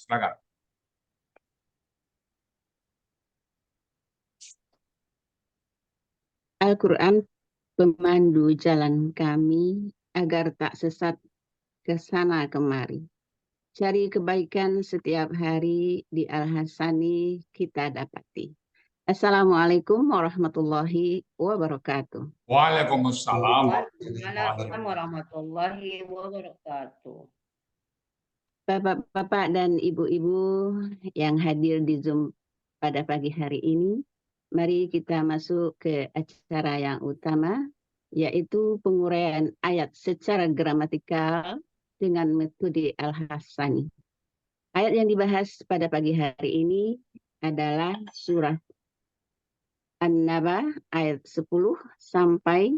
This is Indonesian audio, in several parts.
Silakan. Al-Quran pemandu jalan kami agar tak sesat ke sana kemari. Cari kebaikan setiap hari di Al-Hasani kita dapati. Assalamualaikum warahmatullahi wabarakatuh. Waalaikumsalam. Waalaikumsalam warahmatullahi wabarakatuh. Bapak-bapak dan ibu-ibu yang hadir di Zoom pada pagi hari ini, mari kita masuk ke acara yang utama, yaitu penguraian ayat secara gramatikal dengan metode Al-Hasani. Ayat yang dibahas pada pagi hari ini adalah surah An-Naba ayat 10 sampai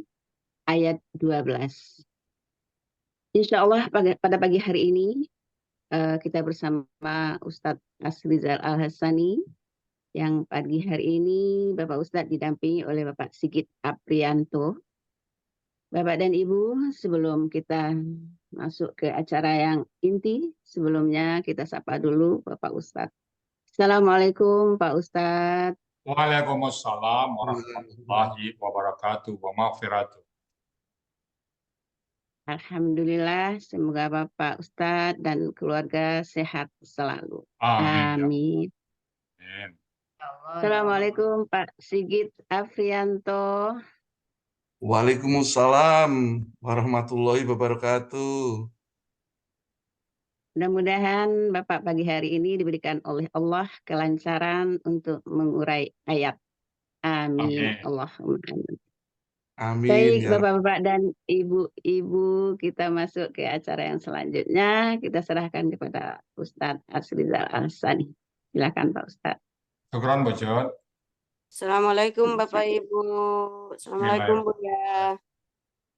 ayat 12. Insya Allah pada pagi hari ini kita bersama Ustadz Asrizal Al-Hasani yang pagi hari ini Bapak Ustadz didampingi oleh Bapak Sigit Aprianto. Bapak dan Ibu, sebelum kita masuk ke acara yang inti, sebelumnya kita sapa dulu Bapak Ustadz. Assalamualaikum Pak Ustadz. Waalaikumsalam warahmatullahi wabarakatuh wa maghfiratuh. Alhamdulillah, semoga Bapak Ustadz dan keluarga sehat selalu. Amin. Amin. Amin. Assalamualaikum Pak Sigit Afrianto. Waalaikumsalam warahmatullahi wabarakatuh. Mudah-mudahan Bapak pagi hari ini diberikan oleh Allah kelancaran untuk mengurai ayat. Amin. Amin. Allahumma amin. Amin. Baik, Ya Rabbi. Bapak-bapak dan Ibu-ibu, kita masuk ke acara yang selanjutnya. Kita serahkan kepada Ustadz Asrizal Al-Hasani. Silakan Pak Ustadz. Syukran Bojot. Assalamualaikum Bapak Ibu. Assalamualaikum Buya.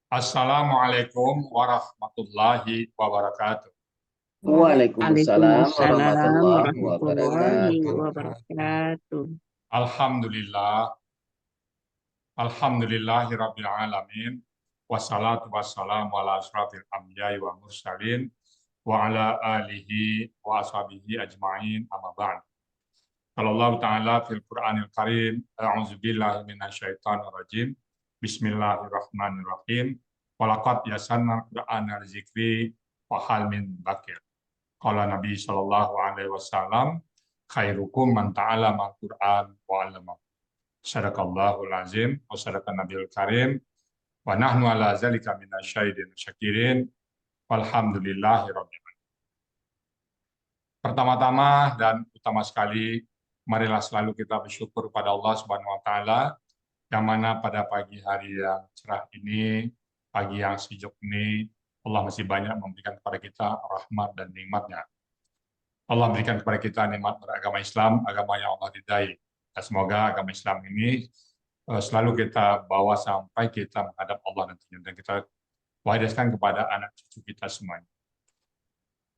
Assalamualaikum warahmatullahi wabarakatuh. Waalaikumsalam warahmatullahi warahmatullahi wabarakatuh. wabarakatuh. Alhamdulillah. Alhamdulillahi rabbil alamin. Wassalatu wassalamu ala asyrafil anbiya'i wa mursalin wa ala alihi wa ashabihi ajma'in amma ba'd. Qala Allah Ta'ala fil Qur'anil Karim, a'udzu billahi minasyaitonir rajim. Bismillahirrahmanirrahim. Walaqad yasanna Qur'ana dzikri wa hal min dzakir. Qala Nabi sallallahu alaihi wasallam, khairukum man ta'allama al-Qur'an wa 'allamahu. Sadaqallahul azim wa sadaqan nabiyul karim wa nahnu ala zalika minasyahidin syakirin walhamdulillahi rabbil alamin. Pertama-tama dan utama sekali, marilah selalu kita bersyukur pada Allah Subhanahu wa taala yang mana pada pagi hari yang cerah ini, pagi yang sejuk ini, Allah masih banyak memberikan kepada kita rahmat dan nikmat-Nya. Allah berikan kepada kita nikmat beragama Islam, agama yang Allah ridai. Dan semoga agama Islam ini selalu kita bawa sampai kita menghadap Allah nantinya, dan kita wariskan kepada anak cucu kita semuanya.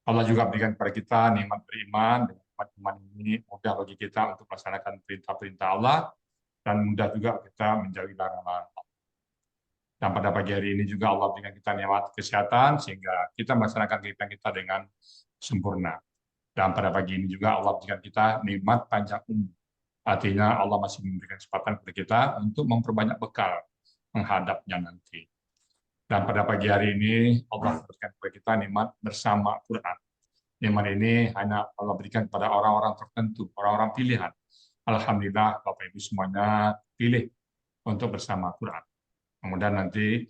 Allah juga berikan kepada kita nikmat beriman, dan nikmat iman ini mudah bagi kita untuk melaksanakan perintah-perintah Allah, dan mudah juga kita menjauhi larangan Allah. Dan pada pagi hari ini juga Allah berikan kita nikmat kesehatan, sehingga kita melaksanakan kehidupan kita dengan sempurna. Dan pada pagi ini juga Allah berikan kita nikmat panjang umur. Artinya Allah masih memberikan kesempatan kepada kita untuk memperbanyak bekal menghadapnya nanti. Dan pada pagi hari ini Allah berikan kepada kita nikmat bersama Quran. Nikmat ini hanya Allah berikan kepada orang-orang tertentu, orang-orang pilihan. Alhamdulillah Bapak Ibu semuanya pilih untuk bersama Quran. Kemudian nanti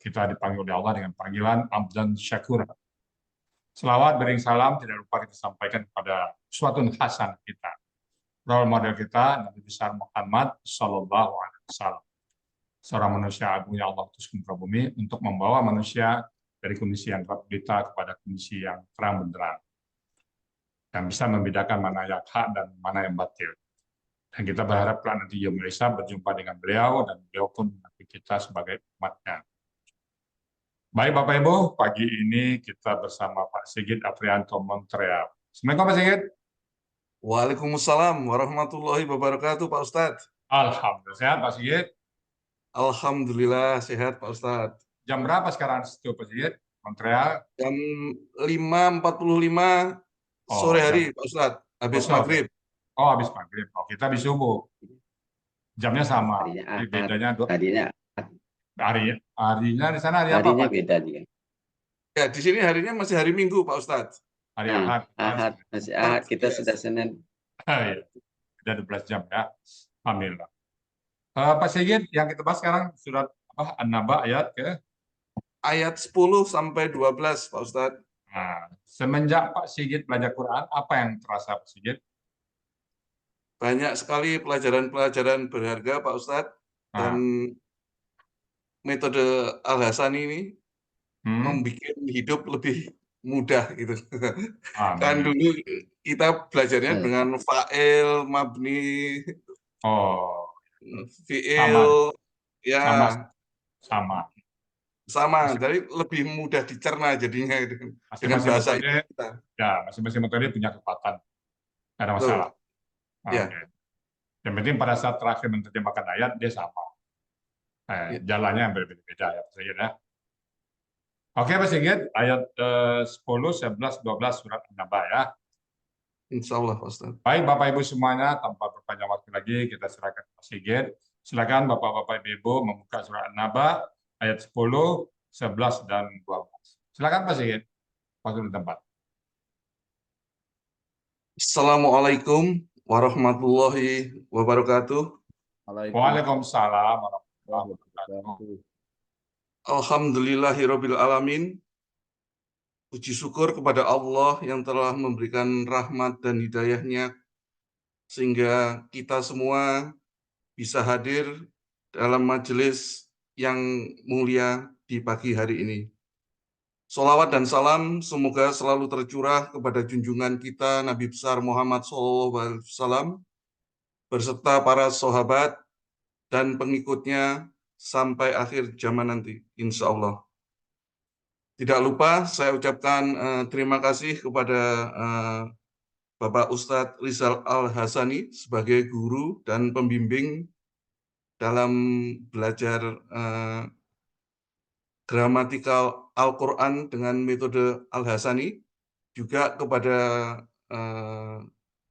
kita dipanggil oleh Allah dengan panggilan Abdan Syakur. Selawat bering salam tidak lupa kita sampaikan kepada uswatun hasan kita, role model kita, Nabi besar Muhammad Sallallahu Alaihi Wasallam, seorang manusia agung yang Allah utus ke muka bumi untuk membawa manusia dari kondisi yang gelap gulita kepada kondisi yang terang benderang, yang bisa membedakan mana yang hak dan mana yang batil. Dan kita berharap kelak nanti Yaumul Hisab berjumpa dengan beliau, dan beliau pun mengakui kita sebagai umatnya. Baik Bapak Ibu, pagi ini kita bersama Pak Sigit Aprianto Montreal. Assalamualaikum Pak Sigit. Waalaikumsalam warahmatullahi wabarakatuh Pak Ustadz. Alhamdulillah sehat Pak Sigit. Alhamdulillah sehat Pak Ustadz. Jam berapa sekarang itu Pak Sigit? Montreal? Jam 5.45 Oh, Sore hari, Pak Ustadz, habis sore. maghrib. Oh, habis maghrib. Oh, kita habis subuh. Jamnya sama. Harinya Jadi Ahad, bedanya harinya harinya di sana hari apa, harinya Pak? beda dia. Ya, di sini harinya masih hari Minggu, Pak Ustadz. Hari Nah, Ahad. Ahad, masih Ahad, kita Yes. sudah Senin. Iya. Udah 12 jam ya. Alhamdulillah. Pak Sigit, yang kita bahas sekarang surat apa? An-Naba ayat ke. Ayat 10 sampai 12, Pak Ustadz. Nah, semenjak Pak Sigit belajar Quran, apa yang terasa Pak Sigit? Banyak sekali pelajaran-pelajaran berharga, Pak Ustadz. Dan Nah, metode Al-Hasani ini hmm, membuat hidup lebih mudah gitu. Kan amin. dulu kita belajarnya Eh, dengan fa'il, mabni, Oh, sama, fi'il, ya sama, sama. sama. Masing- Jadi lebih mudah dicerna jadinya gitu. Dengan Masing-masing bahasa metode, kita. ya, masing-masing metode punya kekuatan. Nggak ada masalah. Betul. Ya. Oke. Yang penting pada saat terakhir menerjemahkan ayat, dia sama. Ya. Jalannya yang berbeda-beda ya, Pak Sigit ya. Oke, Pak Sigit, ayat 10, 11, 12 surat An-Naba ya. Insya Allah, Pak Ustadz. Baik, Bapak Ibu semuanya, tanpa berpanjang waktu lagi, kita serahkan Pak Sigit. Silakan Bapak-Bapak Ibu membuka surat An-Naba ayat 10, 11, dan 12. Silakan Pak Sigit, waktu di tempat. Assalamualaikum warahmatullahi wabarakatuh. Waalaikumsalam warahmatullahi wabarakatuh. Alhamdulillahirabbil alamin. Puji syukur kepada Allah yang telah memberikan rahmat dan hidayahnya sehingga kita semua bisa hadir dalam majelis yang mulia di pagi hari ini. Sholawat dan salam semoga selalu tercurah kepada junjungan kita Nabi besar Muhammad SAW berserta para sahabat dan pengikutnya sampai akhir zaman nanti, insya Allah. Tidak lupa saya ucapkan terima kasih kepada Bapak Ustadz Rizal Al-Hasani sebagai guru dan pembimbing dalam belajar gramatikal Al-Quran dengan metode Al-Hasani, juga kepada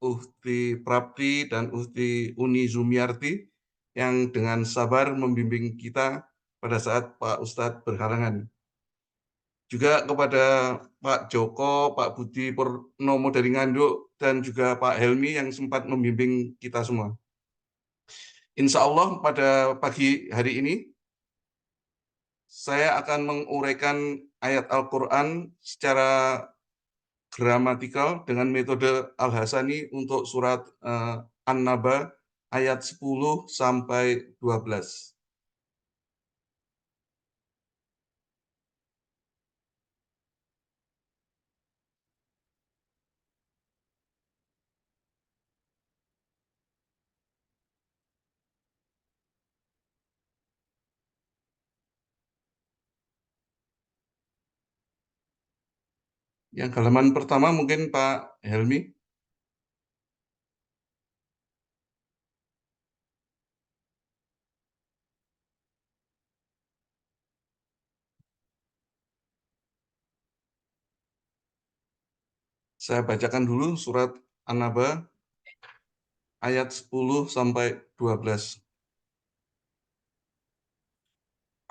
Uhti Prapti dan Uhti Uni Zumiarti yang dengan sabar membimbing kita pada saat Pak Ustadz berhalangan. Juga kepada Pak Joko, Pak Budi Purnomo dari Nganduk, dan juga Pak Helmi yang sempat membimbing kita semua. Insya Allah pada pagi hari ini, saya akan menguraikan ayat Al-Quran secara gramatikal dengan metode Al-Hasani untuk surat An-Naba ayat 10 sampai 12. Yang halaman pertama mungkin Pak Helmi. Saya bacakan dulu surat An-Naba ayat 10 sampai 12.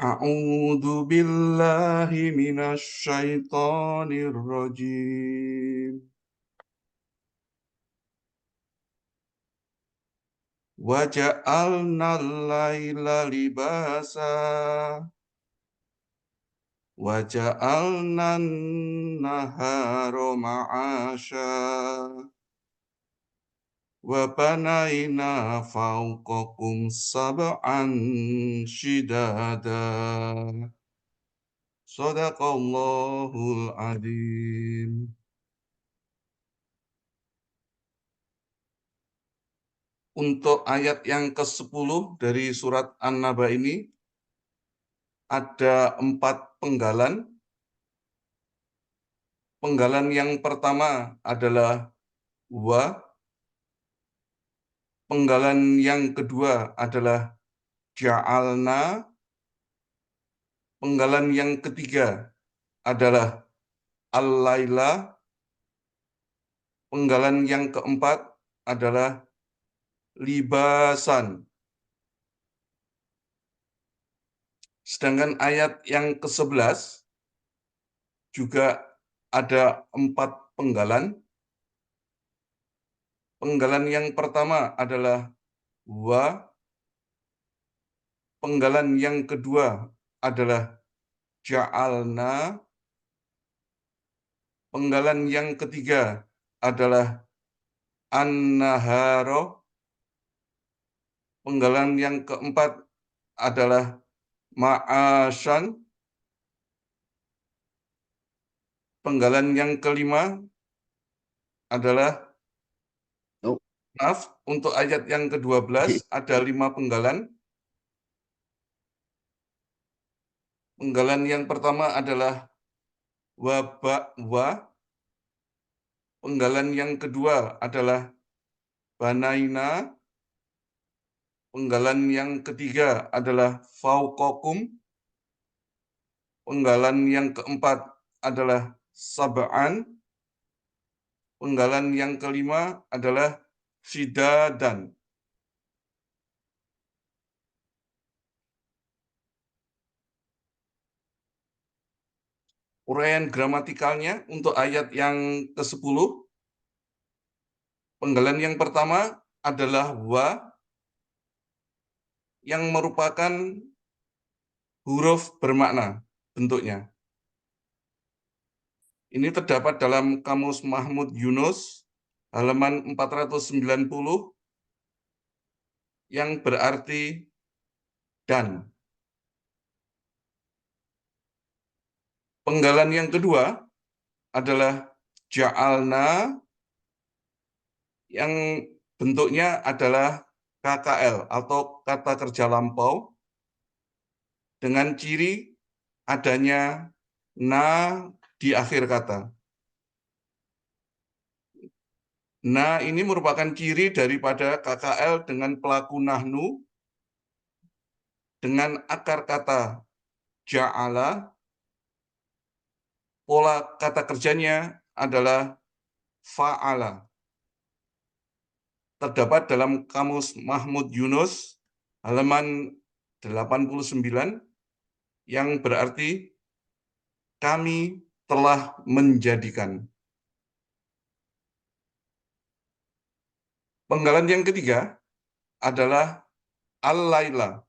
A'udzu billahi minasy syaithanir rajim. Wa ja'alnal laila libasa wa ja'alnan nahara ma'asha wa banaina fawqakum sab'an shidada. Shadaqallahul adzim. Untuk ayat yang ke-10 dari surat An-Naba ini ada 4 penggalan. Penggalan yang pertama adalah wa. Penggalan yang kedua adalah ja'alna. Penggalan yang ketiga adalah al-laila. Penggalan yang keempat adalah libasan. Sedangkan ayat yang ke-11 juga ada 4 penggalan. Penggalan yang pertama adalah wa. Penggalan yang kedua adalah ja'alna. Penggalan yang ketiga adalah an-naharo. Penggalan yang keempat adalah ma'asyan. Penggalan yang kelima adalah, Oh. maaf, untuk ayat yang ke-12 ada 5 penggalan. Penggalan yang pertama adalah wa. Penggalan yang kedua adalah banaina. Penggalan yang ketiga adalah fauqakum. Penggalan yang keempat adalah sab'an. Penggalan yang kelima adalah sidadan. Uraian gramatikalnya untuk ayat yang ke-10, penggalan yang pertama adalah wa, yang merupakan huruf bermakna bentuknya. Ini terdapat dalam Kamus Mahmud Yunus, halaman 490, yang berarti dan. Penggalan yang kedua adalah ja'alna, yang bentuknya adalah KKL atau kata kerja lampau dengan ciri adanya na di akhir kata. Na ini merupakan ciri daripada KKL dengan pelaku nahnu dengan akar kata ja'ala. Pola kata kerjanya adalah fa'ala. Terdapat dalam Kamus Mahmud Yunus halaman 89 yang berarti kami telah menjadikan. Penggalan yang ketiga adalah al-laila.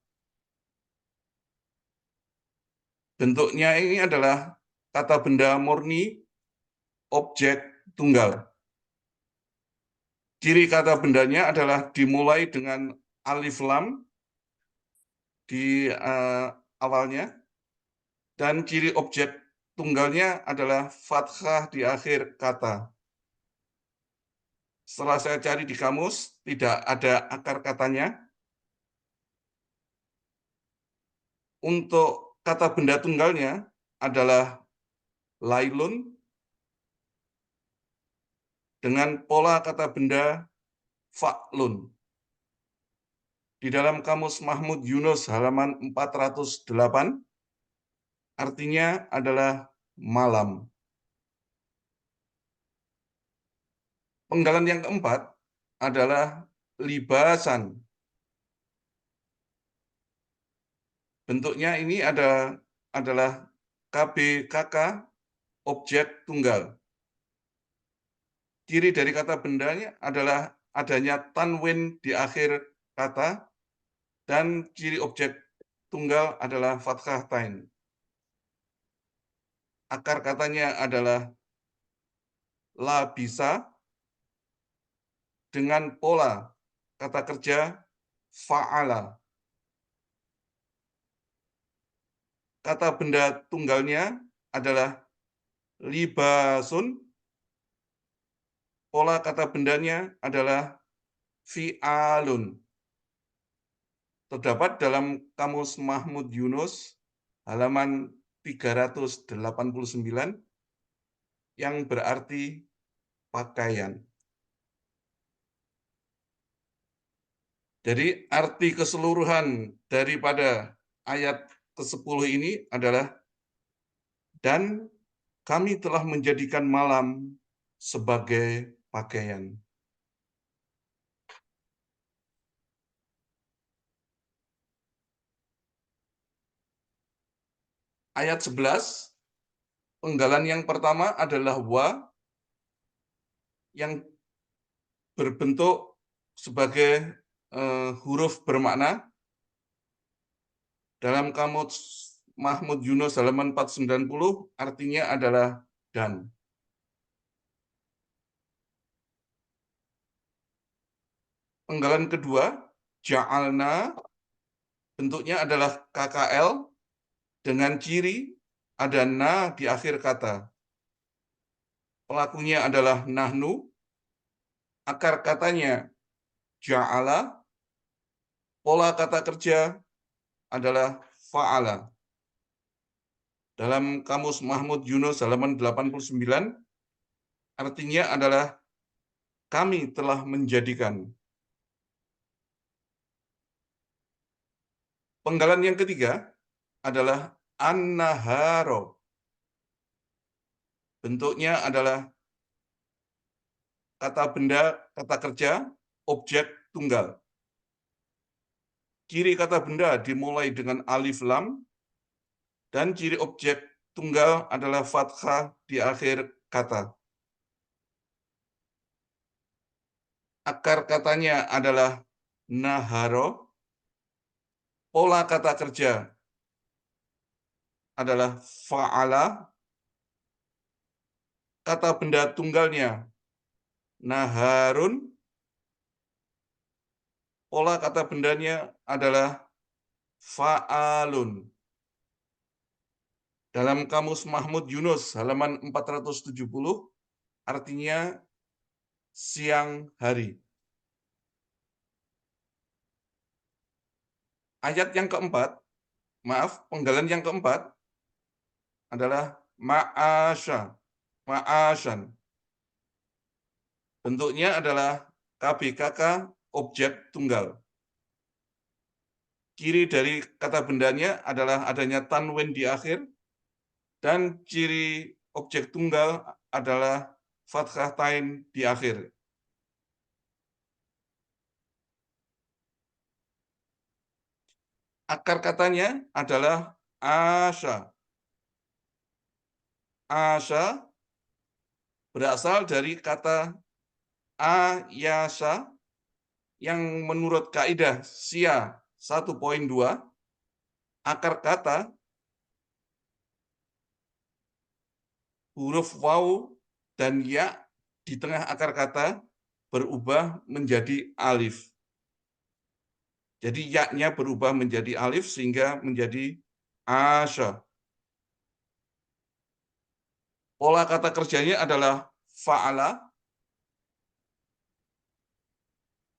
Bentuknya ini adalah kata benda murni objek tunggal. Ciri kata bendanya adalah dimulai dengan alif lam di awalnya, dan ciri objek tunggalnya adalah fathah di akhir kata. Setelah saya cari di kamus, tidak ada akar katanya. Untuk kata benda tunggalnya adalah lailun, dengan pola kata benda fa'lun. Di dalam Kamus Mahmud Yunus halaman 408, artinya adalah malam. Penggalan yang keempat adalah libasan. Bentuknya ini adalah KBKK objek tunggal. Ciri dari kata bendanya adalah adanya tanwin di akhir kata, dan ciri objek tunggal adalah fathah tain. Akar katanya adalah labisa dengan pola kata kerja fa'ala. Kata benda tunggalnya adalah libasun. Pola kata bendanya adalah fi'alun. Terdapat dalam Kamus Mahmud Yunus halaman 389 yang berarti pakaian. Jadi arti keseluruhan daripada ayat ke-10 ini adalah, dan kami telah menjadikan malam sebagai pakaian. Ayat 11, penggalan yang pertama adalah wa yang berbentuk sebagai huruf bermakna. Dalam kamus Mahmud Yunus halaman 490 artinya adalah dan. Penggalan kedua, ja'alna, bentuknya adalah KKL dengan ciri ada na di akhir kata. Pelakunya adalah nahnu, akar katanya ja'ala, pola kata kerja adalah fa'ala. Dalam kamus Mahmud Yunus halaman 89, artinya adalah kami telah menjadikan. Penggalan yang ketiga adalah an-naharo. Bentuknya adalah kata benda, kata kerja, objek tunggal. Ciri kata benda dimulai dengan alif lam, dan ciri objek tunggal adalah fathah di akhir kata. Akar katanya adalah naharo. Pola kata kerja adalah fa'ala. Kata benda tunggalnya naharun. Pola kata bendanya adalah fa'alun. Dalam kamus Mahmud Yunus halaman 470 artinya siang hari. Ayat yang keempat, penggalan yang keempat adalah ma'asya, ma'asyan. Bentuknya adalah KBKK objek tunggal. Ciri dari kata bendanya adalah adanya tanwin di akhir, dan ciri objek tunggal adalah fathah tain di akhir. Akar katanya adalah asya. Asya berasal dari kata ayasa yang menurut kaidah SIA 1.2, akar kata huruf waw dan ya di tengah akar kata berubah menjadi alif. Jadi ya-nya berubah menjadi alif sehingga menjadi asya. Pola kata kerjanya adalah fa'ala.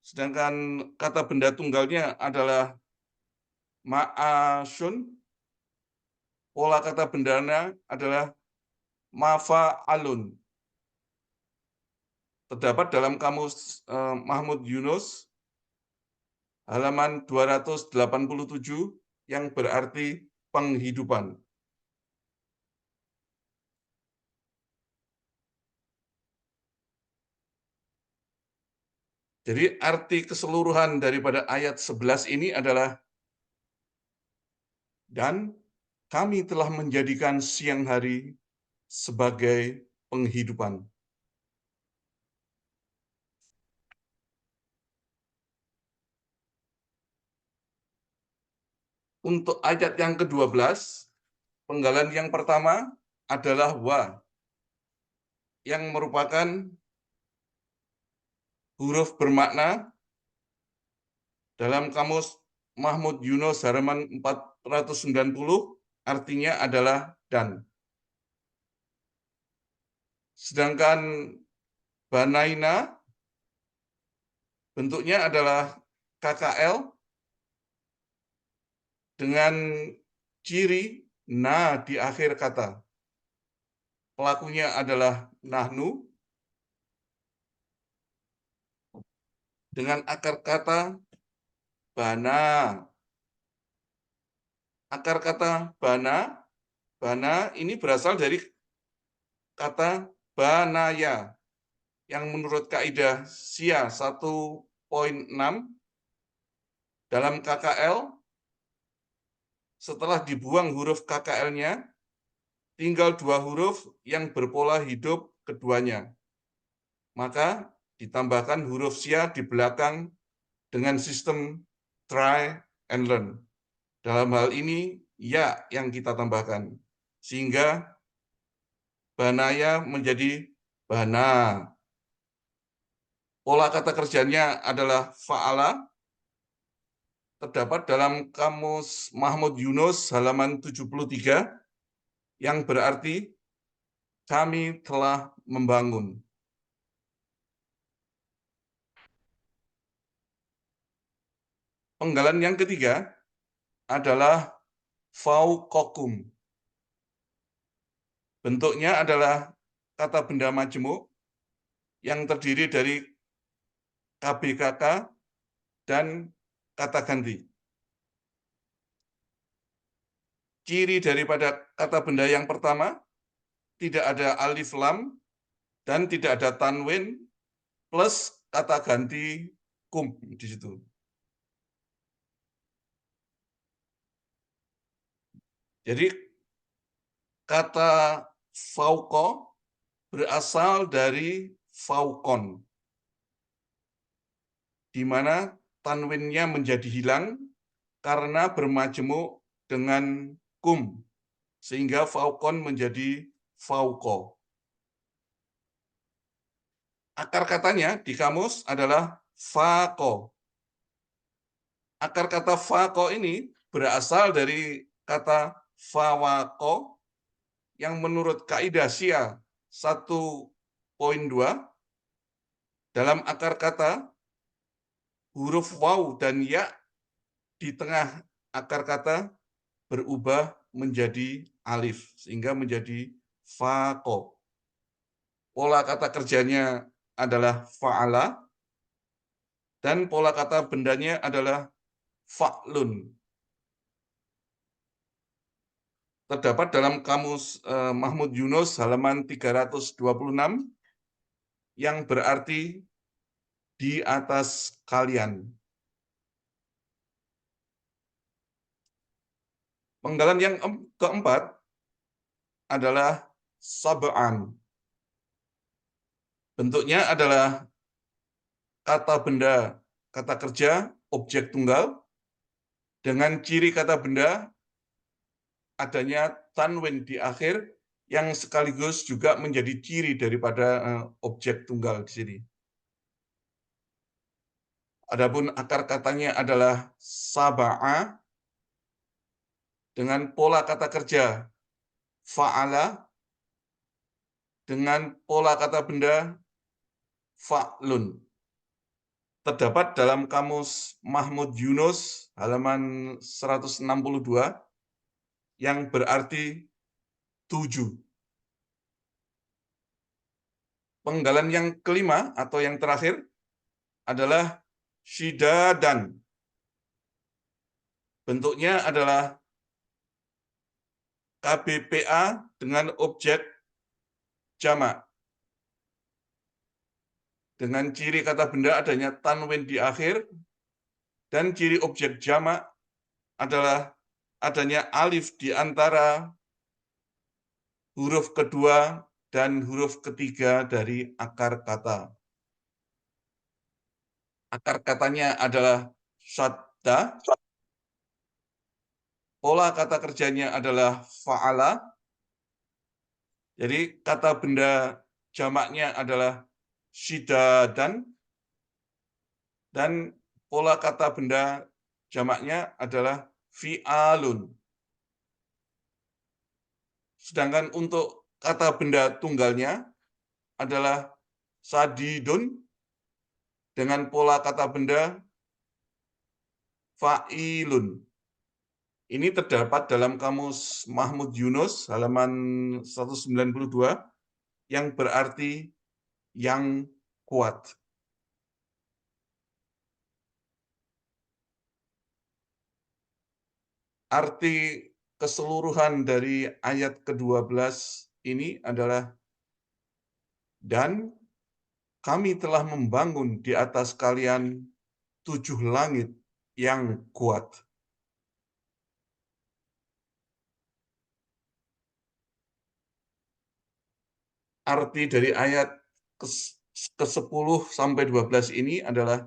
Sedangkan kata benda tunggalnya adalah ma'asyun. Pola kata bendanya adalah mafa'alun. Terdapat dalam kamus Mahmud Yunus halaman 287 yang berarti penghidupan. Jadi arti keseluruhan daripada ayat 11 ini adalah dan kami telah menjadikan siang hari sebagai penghidupan. Untuk ayat yang ke-12, penggalan yang pertama adalah wa, yang merupakan huruf bermakna. Dalam kamus Mahmud Yunus halaman 490 artinya adalah dan. Sedangkan banaina bentuknya adalah KKL dengan ciri na di akhir kata. Pelakunya adalah nahnu dengan akar kata bana. Akar kata bana ini berasal dari kata banaya. yang menurut kaidah SIA 1.6 dalam KKL, setelah dibuang huruf KKL-nya, tinggal 2 huruf yang berpola hidup keduanya. Maka ditambahkan huruf SIA di belakang dengan sistem try and learn. Dalam hal ini, ya yang kita tambahkan. Sehingga banaya menjadi bana. Pola kata kerjanya adalah fa'ala, terdapat dalam Kamus Mahmud Yunus halaman 73, yang berarti kami telah membangun. Penggalan yang ketiga adalah fauqakum. Bentuknya adalah kata benda majemuk yang terdiri dari KBKK dan kata ganti. Ciri daripada kata benda yang pertama, tidak ada alif lam dan tidak ada tanwin plus kata ganti kum di situ. Jadi kata fauqa berasal dari faukon, di mana tanwinnya menjadi hilang karena bermajemuk dengan kum, sehingga faukon menjadi fauqo. Akar katanya di kamus adalah faqo. Akar kata faqo ini berasal dari kata fawaqo yang menurut kaidah SIA 1.2 dalam akar kata huruf waw dan ya di tengah akar kata berubah menjadi alif sehingga menjadi faqo. Pola kata kerjanya adalah fa'ala dan pola kata bendanya adalah fa'lun. Terdapat dalam Kamus Mahmud Yunus halaman 326 yang berarti di atas kalian. Penggalan yang keempat adalah sab'an. Bentuknya adalah kata benda, kata kerja, objek tunggal, dengan ciri kata benda adanya tanwin di akhir yang sekaligus juga menjadi ciri daripada objek tunggal di sini. Adapun akar katanya adalah saba'a dengan pola kata kerja fa'ala dengan pola kata benda fa'lun. Terdapat dalam Kamus Mahmud Yunus halaman 162 yang berarti 7. Penggalan yang kelima atau yang terakhir adalah syidadan. Bentuknya adalah KBPA dengan objek jamak. Dengan ciri kata benda adanya tanwin di akhir, dan ciri objek jamak adalah adanya alif di antara huruf kedua dan huruf ketiga dari akar kata. Akar katanya adalah syadda. Pola kata kerjanya adalah fa'ala. Jadi kata benda jamaknya adalah syidadan. Dan pola kata benda jamaknya adalah fi'alun. Sedangkan untuk kata benda tunggalnya adalah sadidun dengan pola kata benda fa'ilun. Ini terdapat dalam Kamus Mahmud Yunus halaman 192 yang berarti yang kuat. Arti keseluruhan dari ayat ke-12 ini adalah dan kami telah membangun di atas kalian 7 langit yang kuat. Arti dari ayat ke-10 sampai 12 ini adalah,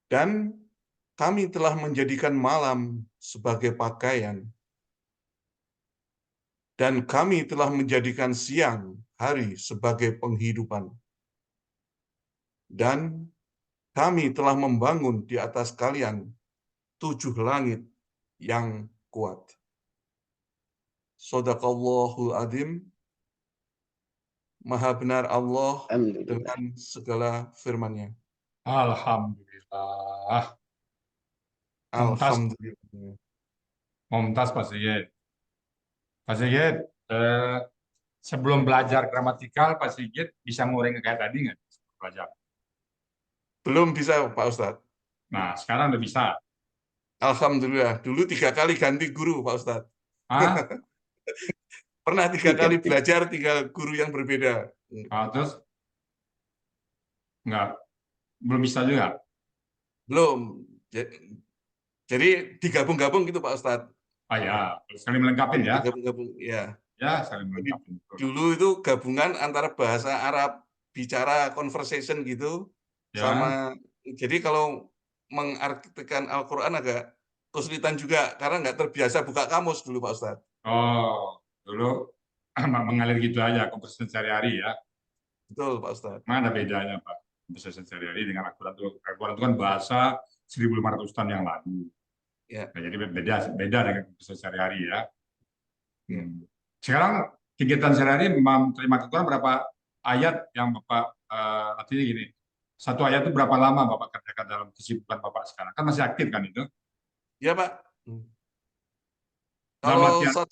dan kami telah menjadikan malam sebagai pakaian, dan kami telah menjadikan siang hari sebagai penghidupan. Dan kami telah membangun di atas kalian 7 langit yang kuat. Shadaqallahul Adzim. Maha benar Allah Alhamdulillah. dengan segala firman-Nya. Alhamdulillah. Mumtaz, Alhamdulillah. mumtaz Pak Sigit. Pak Sigit, sebelum belajar gramatikal, Pak Sigit bisa nguring kayak tadi nggak? Belajar. Belum bisa, Pak Ustadz. Nah, sekarang udah bisa. Alhamdulillah. Dulu 3 kali ganti guru, Pak Ustadz. Ah, Pernah 3 kali belajar 3 guru yang berbeda. terus nggak, belum bisa juga. Belum. Jadi digabung-gabung gitu, Pak Ustadz. Ah ya, saling melengkapi ya. Digabung-gabung, ya. Ya, saling Jadi melengkapi. dulu itu gabungan antara bahasa Arab, bicara conversation gitu, Ya. sama, jadi kalau mengartikan Al-Quran agak kesulitan juga, karena nggak terbiasa buka kamus dulu, Pak Ustadz. Oh, dulu mengalir gitu aja, komposisi sehari-hari ya. Betul, Pak Ustadz. Mana ada bedanya, Pak? Komposisi sehari-hari dengan Al-Quran itu kan bahasa 1.500 tahun yang lalu. Ya. Nah, jadi beda dengan komposisi sehari-hari ya. Ya. Sekarang kegiatan sehari-hari memang terima Al-Quran berapa ayat yang Bapak, artinya gini, satu ayat itu berapa lama Bapak kerjakan dalam kesibukan Bapak sekarang? Kan masih aktif kan itu? Ya, Pak. Dalam Kalau latihan.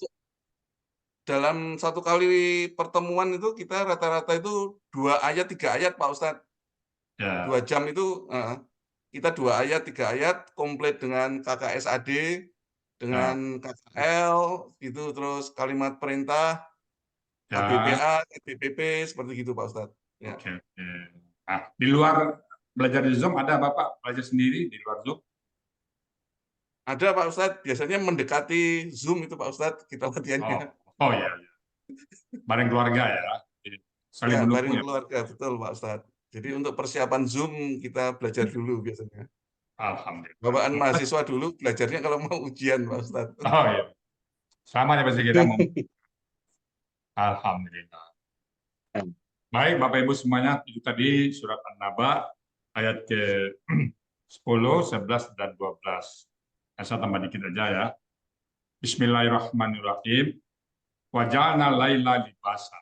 dalam 1 kali pertemuan itu kita rata-rata itu 2 ayat, 3 ayat, Pak Ustadz. Ya. 2 jam itu kita 2 ayat, 3 ayat, komplit dengan KKSAD, dengan KKL, gitu, terus kalimat perintah, Ya. KBPA, KBPP, seperti gitu, Pak Ustadz. Ya. Oke. Nah, di luar belajar di Zoom ada Bapak belajar sendiri di luar Zoom? Ada, Pak Ustadz, biasanya mendekati Zoom itu, Pak Ustadz, kita latihannya. Oh ya, bareng keluarga ya, jadi saling Ya, mendukung bareng ya. keluarga, betul, Pak Ustadz. Jadi untuk persiapan Zoom kita belajar dulu biasanya. Alhamdulillah. Bawaan mahasiswa dulu belajarnya kalau mau ujian, Pak Ustadz. Oh iya, sama ya pasti kita mau. Alhamdulillah. Baik, Bapak Ibu semuanya, itu tadi surat An-Naba ayat ke 10, 11, dan 12. Saya tambah dikit aja ya. Bismillahirrahmanirrahim. Waja'alna laila libasa.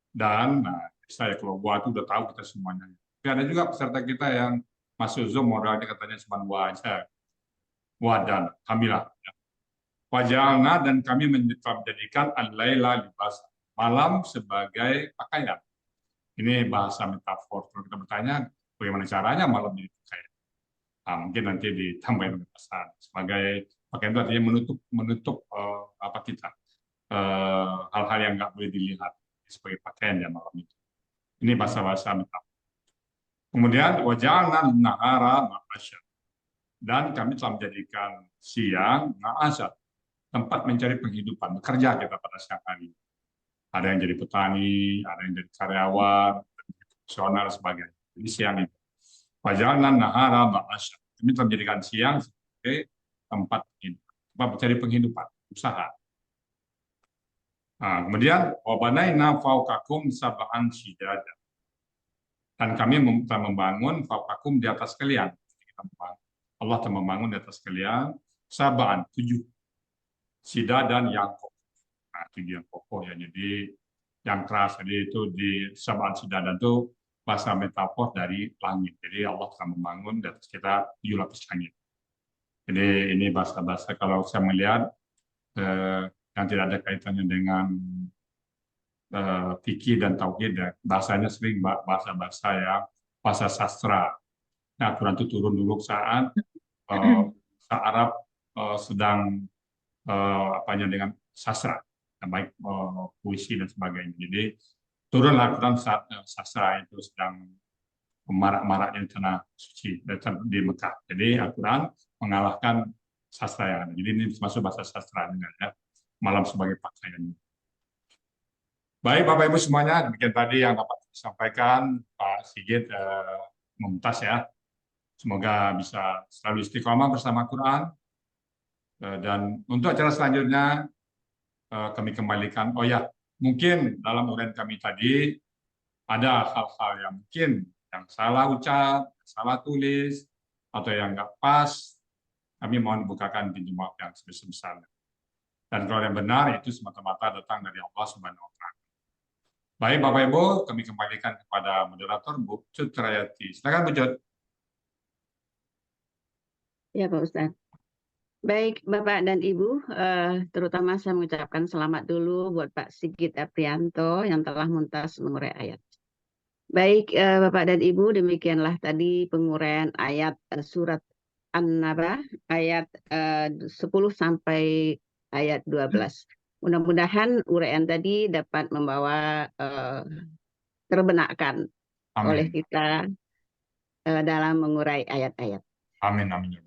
Dan saya kalau buat itu udah tahu kita semuanya. Tapi ada juga peserta kita yang masuk Zoom modalnya katanya cuma wajah. Wadan, kamilah. Waja'alna, dan kami menjadikan al-laila libasa. Malam sebagai pakaian. Ini bahasa metafor. Kalau kita bertanya, bagaimana caranya malam jadi pakaian? Nah, mungkin nanti ditambahin pesan sebagai pakaian itu artinya menutup apa kita hal-hal yang nggak boleh dilihat sebagai pakaian ya malam itu. Ini bahasa-bahasa metafor. Kemudian waja'alna nahara ma'asya, dan kami telah menjadikan siang ma'asya, tempat mencari penghidupan, bekerja kita pada siang hari. Ada yang jadi petani, ada yang jadi karyawan, profesional, sebagainya. Jadi siang itu. Waja'alna nahara ma'asya. Kami telah menjadikan siang sebagai tempat mencari penghidupan, usaha. Nah, kemudian wabanaina fauqakum sab'an shidada. Dan kami telah membangun fauqakum di atas kalian. Allah telah membangun di atas kalian sab'an, 7 shidadan yang kokoh. Nah, 7 yang kokoh ya. Jadi yang keras, jadi itu di sab'an shidadan itu bahasa metafor dari langit. Jadi Allah telah membangun di atas kita 7 lapis langit. Jadi ini bahasa-bahasa kalau saya melihat yang tidak ada kaitannya dengan fikih dan tauhid, bahasanya sering bahasa-bahasa yang bahasa sastra. Nah, Quran itu turun dulu saat Arab sedang apanya dengan sastra, baik puisi dan sebagainya. Jadi turunlah Quran saat sastra itu sedang marak-maraknya di tanah suci di Mekah. Jadi Al-Quran mengalahkan sastra yang ada. Jadi ini masuk bahasa sastra ya, malam sebagai pakaian. Baik Bapak Ibu semuanya, demikian tadi yang dapat disampaikan Pak Sigit Mumtaz ya. Semoga bisa selalu istiqomah bersama Quran. Dan untuk acara selanjutnya kami kembalikan. Oh ya, mungkin dalam uraian kami tadi ada hal-hal yang mungkin yang salah ucap, salah tulis, atau yang nggak pas. Kami mohon bukakan pintu maaf yang sebesar-besarnya. Dan kalau yang benar itu semata-mata datang dari Allah Subhanahu wa Ta'ala. Baik Bapak Ibu, kami kembalikan kepada moderator Bu Cut Trayati. Silakan Bu Cut. Ya Pak Ustadz. Baik Bapak dan Ibu, terutama saya mengucapkan selamat dulu buat Pak Sigit Aprianto yang telah muntas mengurai ayat. Baik Bapak dan Ibu, demikianlah tadi penguraian ayat surat An-Naba ayat 10 sampai ayat 12. Mudah-mudahan uraian tadi dapat membawa terbenakkan oleh Amin. kita dalam mengurai ayat-ayat. Amin. Amin.